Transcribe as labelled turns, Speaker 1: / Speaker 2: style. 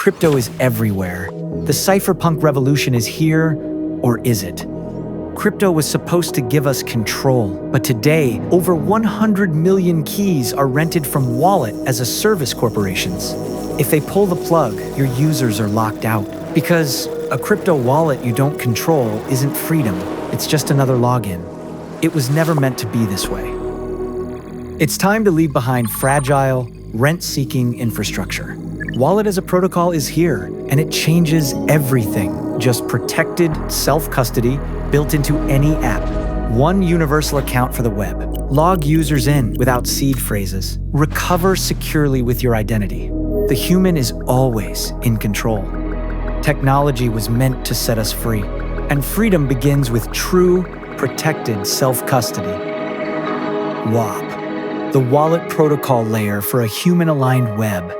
Speaker 1: Crypto is everywhere. The cypherpunk revolution is here, or is it? Crypto was supposed to give us control, but today, over 100 million keys are rented from wallet as a service corporations. If they pull the plug, your users are locked out. Because a crypto wallet you don't control isn't freedom, it's just another login. It was never meant to be this way. It's time to leave behind fragile, rent-seeking infrastructure. Wallet as a protocol is here, and it changes everything. Just protected self-custody built into any app. One universal account for the web. Log users in without seed phrases. Recover securely with your identity. The human is always in control. Technology was meant to set us free, and freedom begins with true, protected self-custody. WaaP, the wallet protocol layer for a human-aligned web.